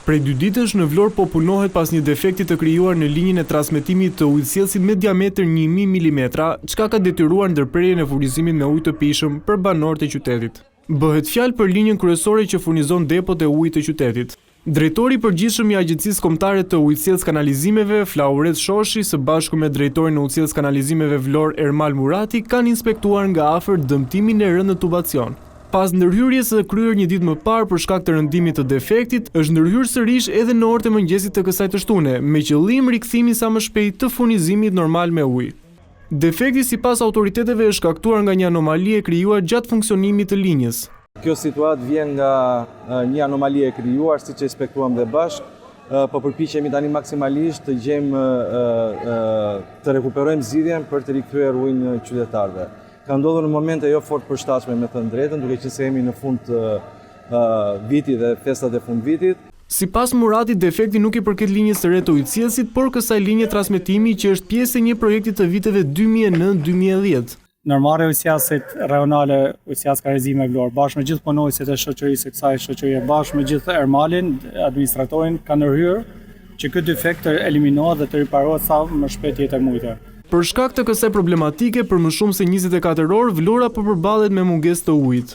Prej 2 ditësh në Vlorë po punohet pas një defekti të krijuar në linjën e transmetimit të ujësjellësit me diametër 1000 mm, çka ka detyruar ndërprerjen e furnizimit me ujë të pijshëm për banorët e qytetit. Bëhet fjalë për linjën kryesore që furnizon depot e ujit të qytetit. Drejtori i përgjithshëm i Agjencisë Kombëtare të Ujësjelljes Kanalizimeve, Flauret Shoshi, së bashku me drejtorin e Ujësjelljes Kanalizimeve Vlorë Ermal Murati, kanë inspektuar nga afër dëmtimin e rënë në tubacion. Pas ndërhyrjes së kryer një ditë më parë për shkak të rëndimit të defektit, është ndërhyrë sërish edhe në orët e mëngjesit të kësaj të shtune, me qëllim rikthimi sa më shpejt të furnizimit normal me ujë. Defekti sipas autoriteteve është shkaktuar nga një anomali e krijuar gjatë funksionimit të linjës. Kjo situatë vjen nga një anomali e krijuar, siç e inspektuam dhe bashkë, po përpiqemi tani maksimalisht të gjejmë të rekuperojmë zgjidhjen për të rikthyer ujin qytetarëve. Ka ndodhur në momente jo fort përshtatshme, me thënë drejtën, duke që se jemi në fund të vitit dhe festat e fund vitit. Sipas Muratit, defekti nuk i përket linjës së re të ujësjellësit, por kësaj linje transmetimi që është pjesë e një projekti të viteve 2009-2010. Normare ujësjellësit rajonale, ujësjellës Kanalizime Vlorë, bashkë me gjithë punonjësit e shoqërisë së kësaj shoqërie, bashkë me gjithë Ermalin, administratorin, kanë ndërhyrë që ky defekt të eliminohet dhe të riparohet sa më shpejt jetë e mujtë. Për shkak të kësaj problematike, për më shumë se 24 orë, Vlora po përballet me mungesë të ujit.